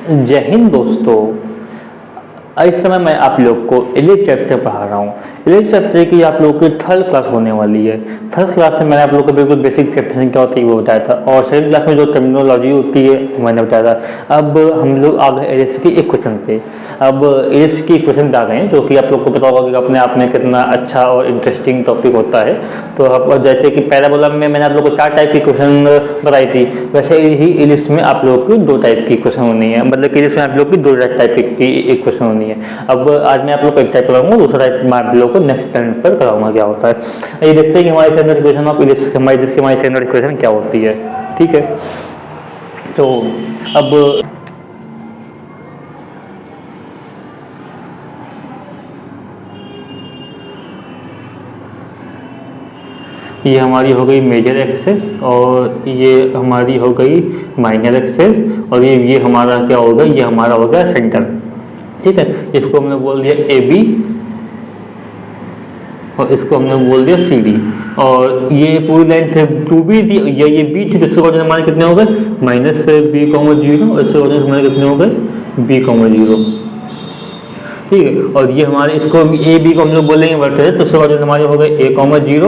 जय हिंद दोस्तों। इस समय मैं आप लोग को इलेक्ट्रिक चैप्टर पढ़ा रहा हूँ। इलेक्ट्रिक चैप्टर की आप लोगों की थर्ड क्लास होने वाली है। थर्ड क्लास में मैंने आप लोग को बिल्कुल बेसिक कैपेसिटेंस क्या होती है वो बताया था, और सेकंड क्लास में जो टर्मिनोलॉजी होती है वो मैंने बताया था। अब हम लोग आ गए इलेक्ट्रिक की एक क्वेश्चन पे। अब इलेक्ट्रिक की क्वेश्चन आ गए हैं जो कि आप लोग को पता होगा कि अपने आप में कितना अच्छा और इंटरेस्टिंग टॉपिक होता है। तो अब जैसे कि पहला बोला मैंने आप लोग को 4 टाइप की क्वेश्चन बताई थी, वैसे ही इंग्लिश में आप लोग को 2 टाइप की क्वेश्चन होनी है, मतलब कि इंग्लिश में आप लोग की 2 टाइप की एक क्वेश्चन होनी है। अब आज मैं आप लोग को एक टाइप कराऊंगा, दूसरा टाइप मैं आप लोग को नेक्स्ट टाइम पर कराऊंगा क्या होता है। ये देखते हैं कि हमारी स्टैंडर्ड इक्वेशन ऑफ इलिप्स हमारी स्टैंडर्ड इक्वेशन क्या होती है। ठीक है, तो अब ये हमारी हो गई मेजर एक्सेस और ये हमारी हो गई माइनर एक्सेस, और ये हमारा क्या होगा, ये हमारा होगा सेंटर। ठीक है, इसको हमने बोल दिया ए बी और इसको हमने बोल दिया सी डी, और ये पूरी लेंथ टू बी थी, ये बी थी, तो इसके कोऑर्डिनेट हमारे कितने हो गए माइनस बी कॉमा जीरो, और इसके कोऑर्डिनेट हमारे कितने हो गए बी कॉमा जीरो। ठीक है, और ये हमारे इसको ए बी को हम लोग बोलेंगे वर्टेक्स, तो इसके कोऑर्डिनेट हमारे हो गए ए कॉमा जीरो,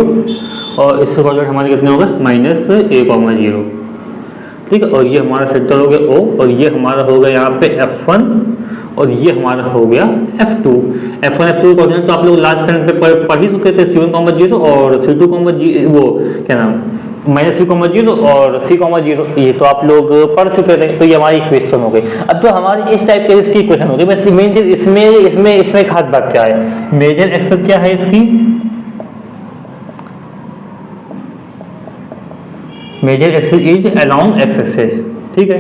और इसके कोऑर्डिनेट हमारे कितने हो गए माइनस ए कॉमा जीरो। ठीक है, और ये हमारा सेंटर हो गया ओ, और ये हमारा हो गया यहाँ पे F1, और ये हमारा हो गया F2। F1 F2 कोऑर्डिनेट तो आप लोग लास्ट टाइम पे पढ़ ही चुके थे, C1 कॉमा जीरो और C2 कॉमा जीरो, वो क्या नाम माइनस सी कॉमा जीरो और सी कॉमा जीरो, ये तो आप लोग पढ़ चुके थे। तो ये हमारी इक्वेशन हो गई। अब तो हमारी इस टाइप के इसकी इक्वेशन हो गई, बस मेन चीज इसमें खास बात क्या है, मेजर एक्सेस क्या है इसकी, major axis is along X axis. ठीक है,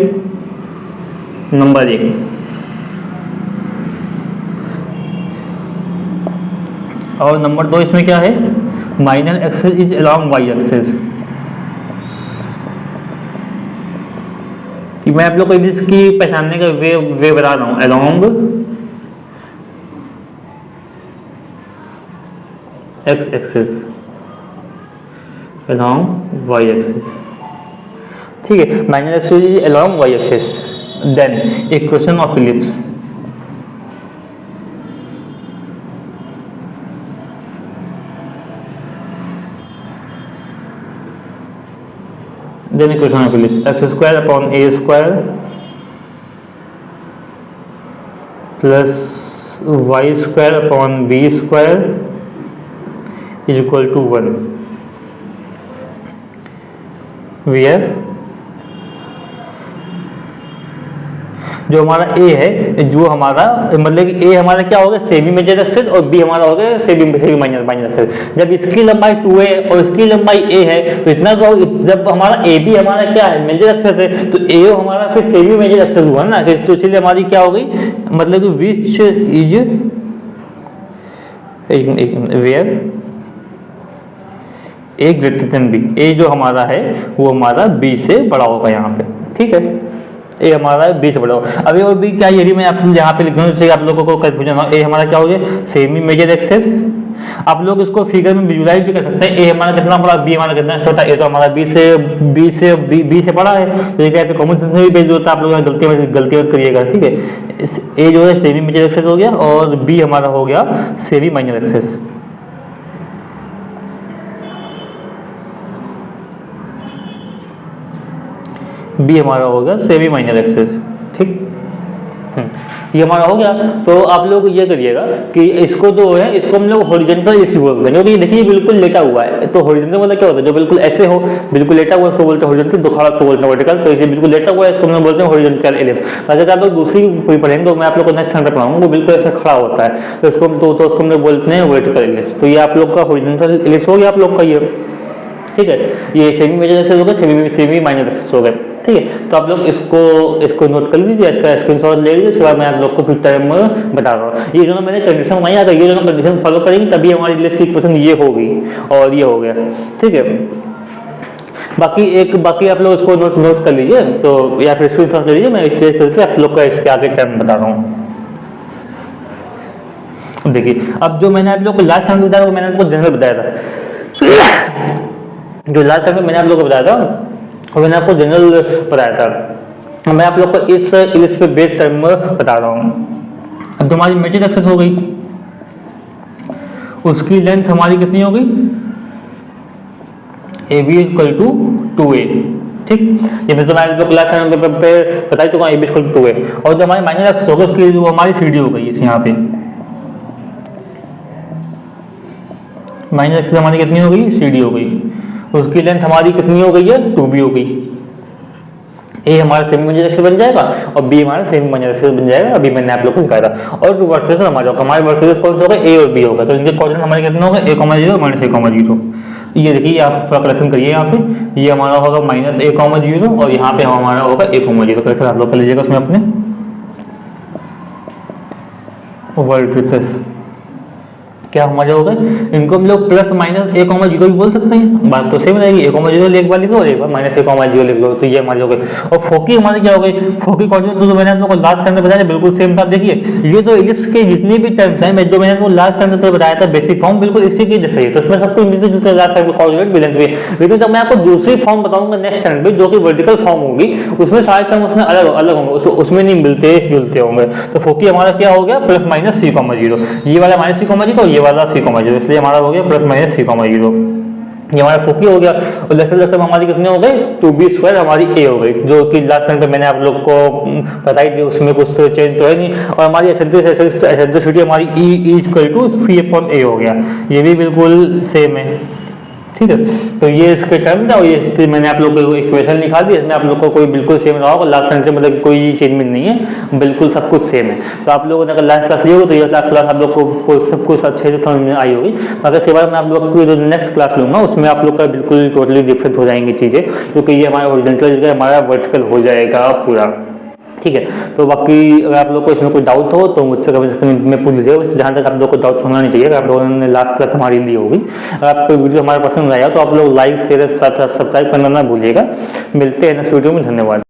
नंबर 1। और नंबर 2 इसमें क्या है, minor axis is along Y axis. मैं आप लोग को इसकी पहचानने का वे बता रहा हूं, along X axis along Y axis. ठीक है, minor axis is along Y axis, then equation of ellipse. Then equation of ellipse x square upon a square plus y square upon b square is equal to 1, where जो हमारा a है, जो हमारा मतलब कि a हमारा क्या होगा सेमी मेजर एक्सेस, और b हमारा होगा सेमी माइनर एक्सेस। जब इसकी लंबाई 2 है और इसकी लंबाई a है, तो इतना तो जब हमारा a b हमारा क्या है मेजर एक्सेस है, तो a हमारा फिर सेमी मेजर एक्सेस हुआ ना, तो इसलिए हमारी क्या हो गई, मतलब कि which is where a greater than b, a जो हमारा है वो हमारा b से बड़ा होगा यहाँ पे। ठीक है, ए हमारा बी से बड़ा हो। अभी और बी क्या, ये भी मैं आपको यहाँ पे लिख दूँ जिससे आप लोगों को कंफ्यूजन हो। ए हमारा क्या हो गया सेमी मेजर एक्सेस, आप लोग इसको फिगर में विजुलाइज भी कर सकते हैं। ए हमारा कितना बड़ा, बी हमारा कितना छोटा, ए तो हमारा बी से बड़ा है, तो ये कहते हैं कॉमन सेंस में भी बेस्ड होता है, आप लोग गलती मत करिएगा। ठीक है, ए जो है सेमी मेजर एक्सेस हो गया और बी हमारा हो गया सेमी माइनर एक्सेस। बी हमारा हो गया सेमी माइनर एक्सेस। ठीक, ये हमारा हो गया। तो आप लोग ये करिएगा कि इसको जो है इसको हम लोग हॉरिजॉन्टल इसी बोलते हैं, क्योंकि देखिए बिल्कुल लेटा हुआ है। तो हॉरिजॉन्टल मतलब क्या होता है, जो बिल्कुल ऐसे हो, बिल्कुल लेटा हुआ इसको बोलते हैं हॉरिजॉन्टल, तो खड़ा इसको बोलते हैं वर्टिकल। तो इसे बिल्कुल लेटा हुआ है इसको हम बोलते हैं हॉरिजॉन्टल इलिप्स। अगर आप लोग दूसरी पढ़ेंगे तो मैं आप लोग को नेक्स्ट टाइम पे पढ़ाऊंगा, वो बिल्कुल ऐसे खड़ा होता है, तो इसको हम लोग बोलते हैं वर्टिकल इलिप्स। तो ये आप लोग का हॉरिजॉन्टल इलिप्स हो गया आप लोग का ये। ठीक है, ये सेमी मेजर एक्सेस हो गया, सेमी माइनर एक्सेस हो गए। ठीक है, तो आप लोग इसको नोट कर लीजिए, इसका स्क्रीनशॉट ले लीजिए, उसके बाद मैं आप लोग को फिर टाइम बता रहा हूँ। ये जो मैंने कंडीशन बनाई, अगर ये दोनों कंडीशन फॉलो करेंगे तभी हमारी लिस्ट की इक्वेशन ये होगी, और ये हो गया। ठीक है, बाकी आप लोग इसको नोट कर लीजिए, तो या फिर स्क्रीनशॉट ले लीजिए, मैं स्टेज करके आप लोग का इसके आगे टाइम बता रहा हूँ। देखिए, अब जो मैंने आप लोग को लास्ट टाइम बताया वो मैंने आपको जनरल बताया था, जो लास्ट टाइम मैंने आप लोग को बताया था वो मैंने आपको जनरल बताया था। मैं आप लोग को इस पे बेस टर्म में बता रहा हूँ। अब जो हमारी मेटेड एक्सिस हो गई, उसकी लेंथ हमारी कितनी हो गई, A B equal to 2a, ठीक। ये मैं तुम्हारे क्लास पे बता चुका हूँ, A B equal to 2a। और जो हमारी माइनस एक्सिस होगी उसकी जो हमारी सी डी हो गई है, यहाँ पे माइनस एक्सिस हमारी कितनी हो गई, सी डी हो गई। उसकी लेंथ हमारी कितनी हो गई है, 2b हो गई। ए हमारा सेमी मंजिल एक्सिस बन जाएगा और बी हमारा सेमी मंजिल एक्सिस बन जाएगा। अभी मैंने आप लोग को दिखाया था। और टू वर्सेस हमारे वर्सेस कौन से होगा, ए और बी होगा। तो इनके कोऑर्डिनेट हमारे कितने होंगे, a,0 माइनस a,0। ये देखिए आप थोड़ा करेक्शन करिए, यहाँ पे ये हमारा होगा माइनस a,0 और यहाँ पे हमारा होगा a,0। करेक्शन आप लोग कर लीजिएगा उसमें अपने वर्टिसेस क्या हमारे हो गए। इनको हम लोग प्लस माइनस a,0 भी बोल सकते हैं, बात तो सेम रहेगी। a,0 एक बार लिख लो और एक बार माइनस a,0 लिख लो, तो ये हमारे हो गए। और फोकी हमारी क्या हो गई, फोकी कोऑर्डिनेट तो मैंने आप लोगों को लास्ट टाइम में बताया बिल्कुल सेम था। देखिए ये जो इलिप्स के जितने भी टर्म्स हैं, जो मैंने आपको लास्ट टाइम में बताया था बेसिक फॉर्म, बिल्कुल इसी के जैसे ही। तो उसमें सब कुछ मिलते जुलते लास्ट टाइम कोऑर्डिनेट भी लेंथ भी। लेकिन जब मैं आपको दूसरी फॉर्म बताऊंगा नेक्स्ट टाइम पे, जो कि वर्टिकल फॉर्म होगी, उसमें सारे टर्म उसमें अलग अलग होंगे, उसमें नहीं मिलते जुलते होंगे। तो फोकी हमारा क्या हो गया, प्लस माइनस c,0। ये वाला माइनस c,0 और ये वाला c,0, इसलिए हमारा हो गया प्लस माइनस c,0। ये हमारा फोकी हो गया। और लेफ्ट हमारी कितने हो गए, 2b² हमारी a हो गई, जो कि लास्ट टाइम पे मैंने आप लोग को बताई थी, उसमें कुछ चेंज तो है नहीं। और हमारी एसेंट्रिसिटी हमारी E इक्वल टू c/a हो गया, ये भी बिल्कुल सेम है, ठीक है। तो ये इसके टर्म था और ये मैंने आप लोग को इक्वेशन लिखा दी, इसमें आप लोग को कोई बिल्कुल सेम रहा होगा लास्ट टाइम से, मतलब कोई चेंजमेंट नहीं है, बिल्कुल सब कुछ सेम है। तो आप लोगों ने अगर लास्ट क्लास ली होगी तो ये क्लास आप लोग को सब कुछ अच्छे से समझ में आई होगी। अगर इसके बाद मैं आप लोग को जो नेक्स्ट क्लास लूँगा उसमें आप लोग का बिल्कुल टोटली डिफरेंट हो जाएंगी चीज़ें, क्योंकि ये हमारा ओरिजिनल जगह हमारा वर्टिकल हो जाएगा पूरा, ठीक है। तो बाकी अगर आप लोग को इसमें कोई डाउट हो तो मुझसे कमेंट में पूछ लीजिएगा। जहाँ तक आप लोग को डाउट होना नहीं चाहिए, आप लोगों ने लास्ट क्लास हमारी ली होगी। अगर आपको वीडियो हमारे पसंद आया तो आप लोग लाइक शेयर सब्सक्राइब करना ना भूलिएगा। मिलते हैं नेक्स्ट वीडियो में, धन्यवाद।